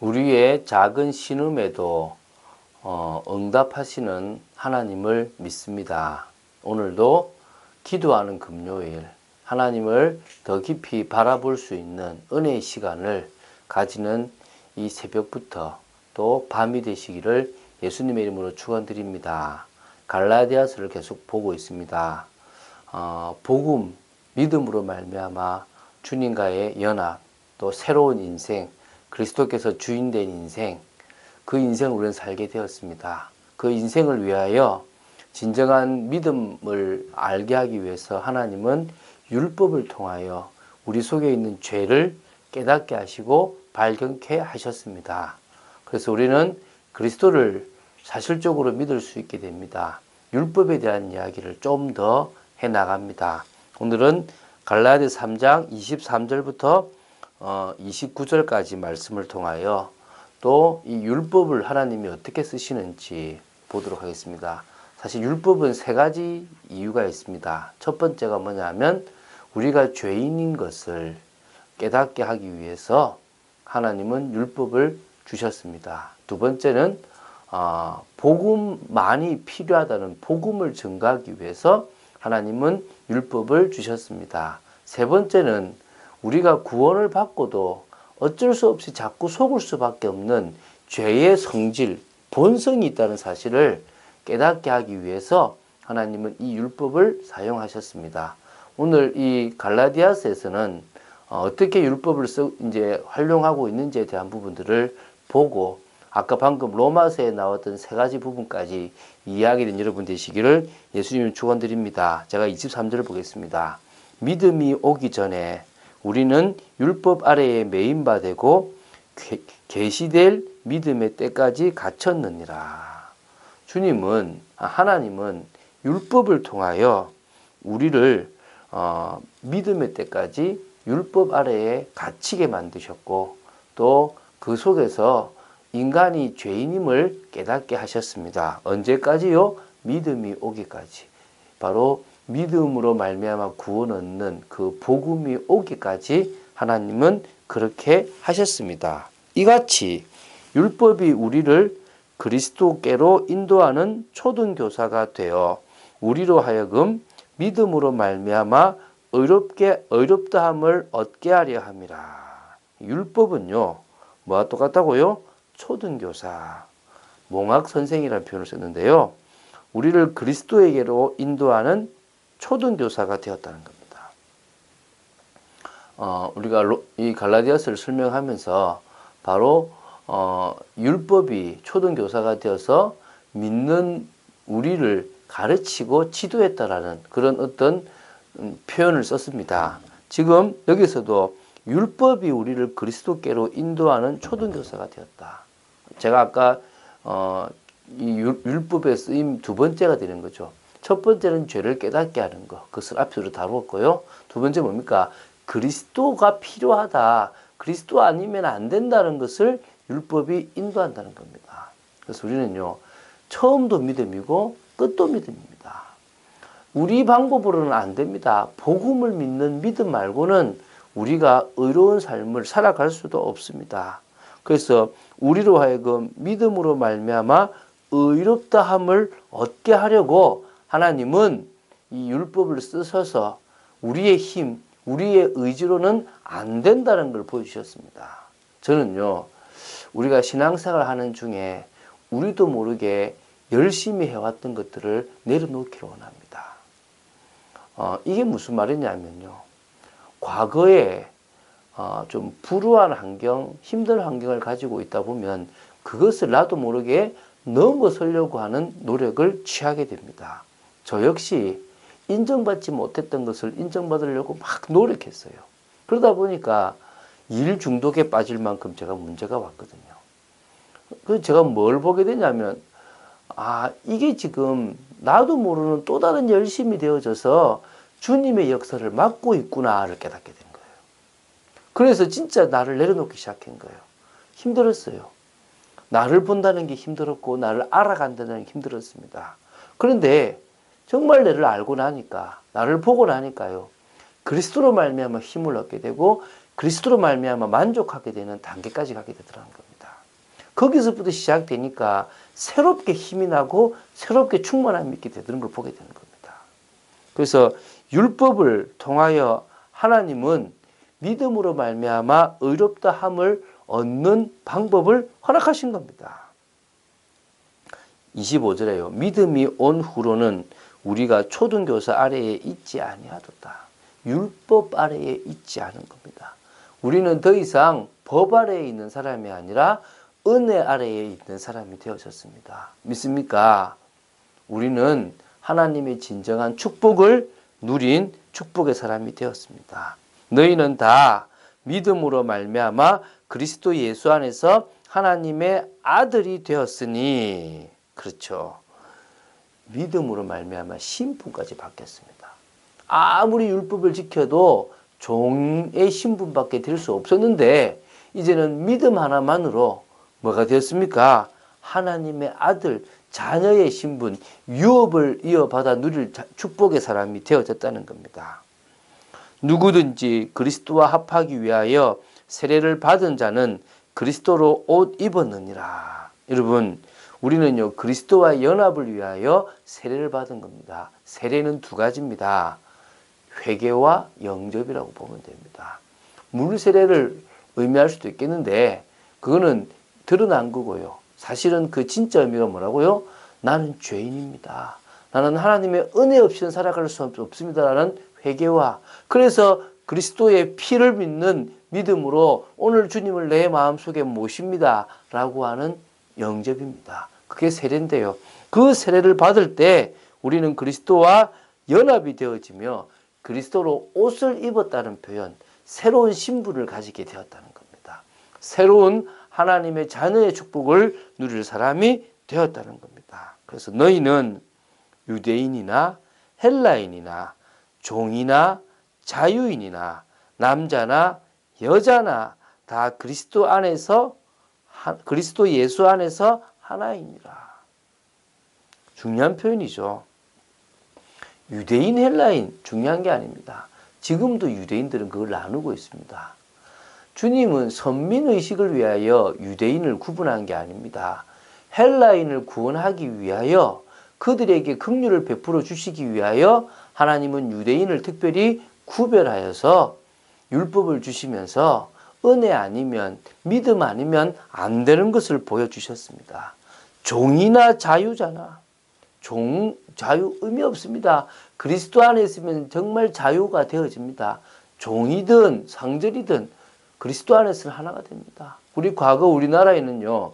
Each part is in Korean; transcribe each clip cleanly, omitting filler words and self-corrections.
우리의 작은 신음에도 응답하시는 하나님을 믿습니다. 오늘도 기도하는 금요일, 하나님을 더 깊이 바라볼 수 있는 은혜의 시간을 가지는 이 새벽부터 또 밤이 되시기를 예수님의 이름으로 축원드립니다. 갈라디아서를 계속 보고 있습니다. 복음, 믿음으로 말미암아 주님과의 연합, 또 새로운 인생, 그리스도께서 주인된 인생, 그 인생을 우리는 살게 되었습니다. 그 인생을 위하여 진정한 믿음을 알게 하기 위해서 하나님은 율법을 통하여 우리 속에 있는 죄를 깨닫게 하시고 발견케 하셨습니다. 그래서 우리는 그리스도를 사실적으로 믿을 수 있게 됩니다. 율법에 대한 이야기를 좀 더 해나갑니다. 오늘은 갈라디아 3장 23절부터 29절까지 말씀을 통하여 또 이 율법을 하나님이 어떻게 쓰시는지 보도록 하겠습니다. 사실 율법은 세 가지 이유가 있습니다. 첫 번째가 뭐냐면 우리가 죄인인 것을 깨닫게 하기 위해서 하나님은 율법을 주셨습니다. 두 번째는 복음만이 필요하다는 복음을 증거하기 위해서 하나님은 율법을 주셨습니다. 세 번째는 우리가 구원을 받고도 어쩔 수 없이 자꾸 속을 수밖에 없는 죄의 성질, 본성이 있다는 사실을 깨닫게 하기 위해서 하나님은 이 율법을 사용하셨습니다. 오늘 이 갈라디아서에서는 어떻게 율법을 이제 활용하고 있는지에 대한 부분들을 보고 아까 방금 로마서에 나왔던 세 가지 부분까지 이해하게 된 여러분 되시기를 예수님을 축원드립니다. 제가 23절을 보겠습니다. 믿음이 오기 전에 우리는 율법 아래에 매인 바 되고 계시될 믿음의 때까지 갇혔느니라. 하나님은 율법을 통하여 우리를 믿음의 때까지 율법 아래에 갇히게 만드셨고 또 그 속에서 인간이 죄인임을 깨닫게 하셨습니다. 언제까지요? 믿음이 오기까지. 바로 믿음으로 말미암아 구원 얻는 그 복음이 오기까지 하나님은 그렇게 하셨습니다. 이같이 율법이 우리를 그리스도께로 인도하는 초등교사가 되어 우리로 하여금 믿음으로 말미암아 의롭다함을 얻게 하려 함이라. 율법은요, 뭐와 똑같다고요? 초등교사, 몽학선생이라는 표현을 썼는데요. 우리를 그리스도에게로 인도하는 초등교사가 되었다는 겁니다. 우리가 이 갈라디아서를 설명하면서 바로 율법이 초등교사가 되어서 믿는 우리를 가르치고 지도했다라는 그런 어떤 표현을 썼습니다. 지금 여기서도 율법이 우리를 그리스도께로 인도하는 초등교사가 되었다. 제가 아까 이 율법의 쓰임 두 번째가 되는 거죠. 첫 번째는 죄를 깨닫게 하는 것. 그것을 앞으로 다루었고요. 두 번째 뭡니까? 그리스도가 필요하다. 그리스도 아니면 안 된다는 것을 율법이 인도한다는 겁니다. 그래서 우리는요, 처음도 믿음이고 끝도 믿음입니다. 우리 방법으로는 안 됩니다. 복음을 믿는 믿음 말고는 우리가 의로운 삶을 살아갈 수도 없습니다. 그래서 우리로 하여금 믿음으로 말미암아 의롭다함을 얻게 하려고 하나님은 이 율법을 쓰셔서 우리의 힘, 우리의 의지로는 안 된다는 걸 보여주셨습니다. 저는요, 우리가 신앙생활 하는 중에 우리도 모르게 열심히 해왔던 것들을 내려놓기를 원합니다. 이게 무슨 말이냐면요. 과거에 좀 불우한 환경, 힘든 환경을 가지고 있다 보면 그것을 나도 모르게 넘어서려고 하는 노력을 취하게 됩니다. 저 역시 인정받지 못했던 것을 인정받으려고 막 노력했어요. 그러다 보니까 일 중독에 빠질 만큼 제가 문제가 왔거든요. 그래서 제가 뭘 보게 되냐면 이게 지금 나도 모르는 또 다른 열심이 되어져서 주님의 역사를 막고 있구나를 깨닫게 된 거예요. 그래서 진짜 나를 내려놓기 시작한 거예요. 힘들었어요. 나를 본다는 게 힘들었고 나를 알아간다는 게 힘들었습니다. 그런데 정말 나를 알고 나니까, 나를 보고 나니까요, 그리스도로 말미암아 힘을 얻게 되고 그리스도로 말미암아 만족하게 되는 단계까지 가게 되더라는 겁니다. 거기서부터 시작되니까 새롭게 힘이 나고 새롭게 충만함이 있게 되는 걸 보게 되는 겁니다. 그래서 율법을 통하여 하나님은 믿음으로 말미암아 의롭다 함을 얻는 방법을 허락하신 겁니다. 25절에요. 믿음이 온 후로는 우리가 초등교사 아래에 있지 아니하도다. 율법 아래에 있지 않은 겁니다. 우리는 더 이상 법 아래에 있는 사람이 아니라 은혜 아래에 있는 사람이 되어졌습니다. 믿습니까? 우리는 하나님의 진정한 축복을 누린 축복의 사람이 되었습니다. 너희는 다 믿음으로 말미암아 그리스도 예수 안에서 하나님의 아들이 되었으니, 그렇죠. 믿음으로 말미암아 신분까지 바뀌었습니다. 아무리 율법을 지켜도 종의 신분밖에 될 수 없었는데 이제는 믿음 하나만으로 뭐가 되었습니까? 하나님의 아들, 자녀의 신분, 유업을 이어받아 누릴 축복의 사람이 되어졌다는 겁니다. 누구든지 그리스도와 합하기 위하여 세례를 받은 자는 그리스도로 옷 입었느니라. 여러분, 우리는요 그리스도와 연합을 위하여 세례를 받은 겁니다. 세례는 두 가지입니다. 회개와 영접이라고 보면 됩니다. 물 세례를 의미할 수도 있겠는데 그거는 드러난 거고요. 사실은 그 진짜 의미가 뭐라고요? 나는 죄인입니다. 나는 하나님의 은혜 없이는 살아갈 수 없습니다라는 회개와, 그래서 그리스도의 피를 믿는 믿음으로 오늘 주님을 내 마음속에 모십니다 라고 하는 영접입니다. 그게 세례인데요. 그 세례를 받을 때 우리는 그리스도와 연합이 되어지며 그리스도로 옷을 입었다는 표현, 새로운 신분을 가지게 되었다는 겁니다. 새로운 하나님의 자녀의 축복을 누릴 사람이 되었다는 겁니다. 그래서 너희는 유대인이나 헬라인이나 종이나 자유인이나 남자나 여자나 다 그리스도 안에서, 그리스도 예수 안에서 하나이니라. 중요한 표현이죠. 유대인, 헬라인 중요한 게 아닙니다. 지금도 유대인들은 그걸 나누고 있습니다. 주님은 선민의식을 위하여 유대인을 구분한 게 아닙니다. 헬라인을 구원하기 위하여 그들에게 긍휼을 베풀어 주시기 위하여 하나님은 유대인을 특별히 구별하여서 율법을 주시면서 은혜 아니면, 믿음 아니면 안 되는 것을 보여주셨습니다. 종이나 자유잖아. 자유 의미 없습니다. 그리스도 안에 있으면 정말 자유가 되어집니다. 종이든 상절이든 그리스도 안에서는 하나가 됩니다. 우리 과거 우리나라에는요,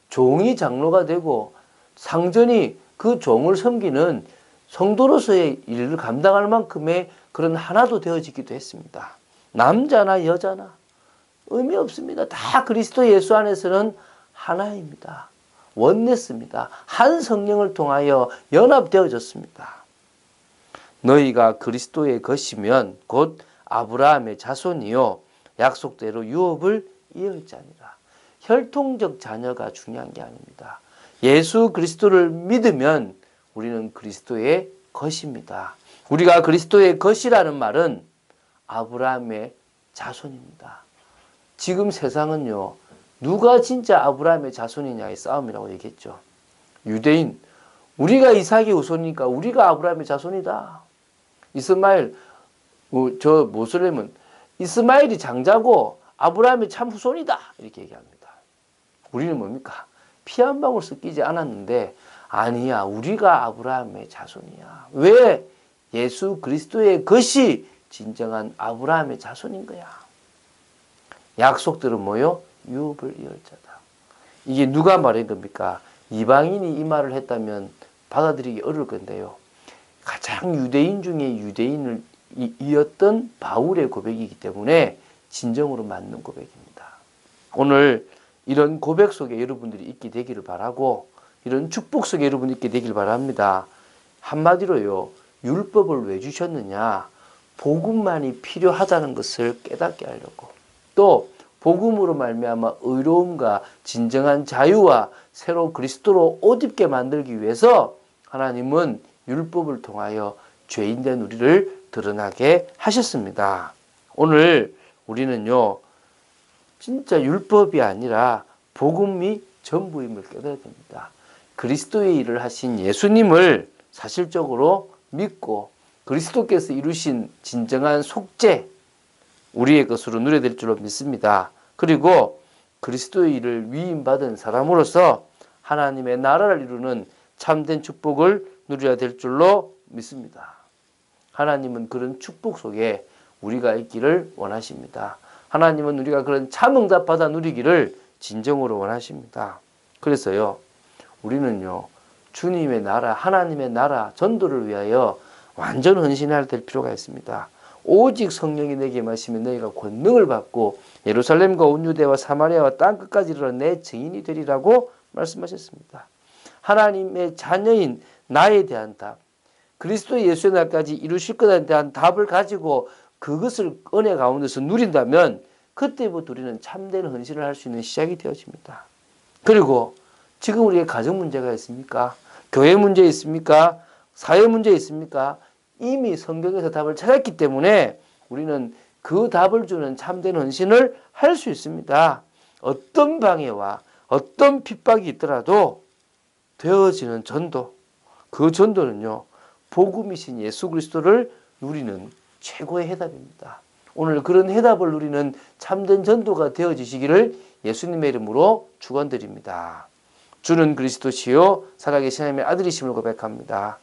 종이 장로가 되고 상전이 그 종을 섬기는 성도로서의 일을 감당할 만큼의 그런 하나도 되어지기도 했습니다. 남자나 여자나 의미 없습니다. 다 그리스도 예수 안에서는 하나입니다. 원네스입니다. 한 성령을 통하여 연합되어졌습니다. 너희가 그리스도의 것이면 곧 아브라함의 자손이요 약속대로 유업을 이을 자니라. 혈통적 자녀가 중요한 게 아닙니다. 예수 그리스도를 믿으면 우리는 그리스도의 것입니다. 우리가 그리스도의 것이라는 말은 아브라함의 자손입니다. 지금 세상은요, 누가 진짜 아브라함의 자손이냐의 싸움이라고 얘기했죠. 유대인, 우리가 이삭이 후손이니까 우리가 아브라함의 자손이다. 이스마엘, 저 모슬렘은 이스마엘이 장자고 아브라함이 참 후손이다 이렇게 얘기합니다. 우리는 뭡니까? 피 한 방울 섞이지 않았는데 아니야, 우리가 아브라함의 자손이야. 왜? 예수 그리스도의 것이 진정한 아브라함의 자손인 거야. 약속들은 뭐요? 유업을 이을 자다. 이게 누가 말한 겁니까? 이방인이 이 말을 했다면 받아들이기 어려울 건데요. 가장 유대인 중에 유대인을 이었던 바울의 고백이기 때문에 진정으로 맞는 고백입니다. 오늘 이런 고백 속에 여러분들이 있게 되기를 바라고, 이런 축복 속에 여러분이 있게 되기를 바랍니다. 한마디로요, 율법을 왜 주셨느냐? 복음만이 필요하다는 것을 깨닫게 하려고, 또 복음으로 말미암아 의로움과 진정한 자유와 새로 그리스도로 옷 입게 만들기 위해서 하나님은 율법을 통하여 죄인된 우리를 드러나게 하셨습니다. 오늘 우리는요, 진짜 율법이 아니라 복음이 전부임을 깨달아야 됩니다. 그리스도의 일을 하신 예수님을 사실적으로 믿고 그리스도께서 이루신 진정한 속죄, 우리의 것으로 누려야 될 줄로 믿습니다. 그리고 그리스도의 일을 위임받은 사람으로서 하나님의 나라를 이루는 참된 축복을 누려야 될 줄로 믿습니다. 하나님은 그런 축복 속에 우리가 있기를 원하십니다. 하나님은 우리가 그런 참응답 받아 누리기를 진정으로 원하십니다. 그래서요, 우리는요, 주님의 나라, 하나님의 나라 전도를 위하여 완전 헌신해야 될 필요가 있습니다. 오직 성령이 내게 임하시면 너희가 권능을 받고 예루살렘과 온 유대와 사마리아와 땅끝까지 이르러 내 증인이 되리라고 말씀하셨습니다. 하나님의 자녀인 나에 대한 답, 그리스도 예수의 날까지 이루실 것에 대한 답을 가지고 그것을 은혜 가운데서 누린다면 그때부터 우리는 참된 헌신을 할 수 있는 시작이 되어집니다. 그리고 지금 우리의 가정 문제가 있습니까? 교회 문제 있습니까? 사회 문제 있습니까? 이미 성경에서 답을 찾았기 때문에 우리는 그 답을 주는 참된 헌신을 할 수 있습니다. 어떤 방해와 어떤 핍박이 있더라도 되어지는 전도, 그 전도는요, 복음이신 예수 그리스도를 누리는 최고의 해답입니다. 오늘 그런 해답을 누리는 참된 전도가 되어지시기를 예수님의 이름으로 축원드립니다. 주는 그리스도시요 살아계신 하나님의 아들이심을 고백합니다.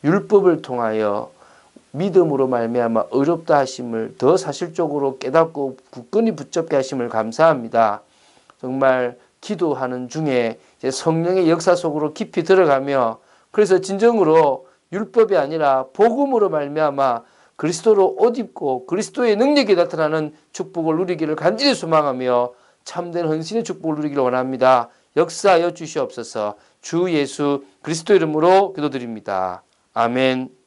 율법을 통하여 믿음으로 말미암아 의롭다 하심을 더 사실적으로 깨닫고 굳건히 붙잡게 하심을 감사합니다. 정말 기도하는 중에 이제 성령의 역사 속으로 깊이 들어가며 그래서 진정으로 율법이 아니라 복음으로 말미암아 그리스도로 옷 입고 그리스도의 능력이 나타나는 축복을 누리기를 간절히 소망하며 참된 헌신의 축복을 누리기를 원합니다. 역사하여 주시옵소서. 주 예수 그리스도 이름으로 기도드립니다. 아멘.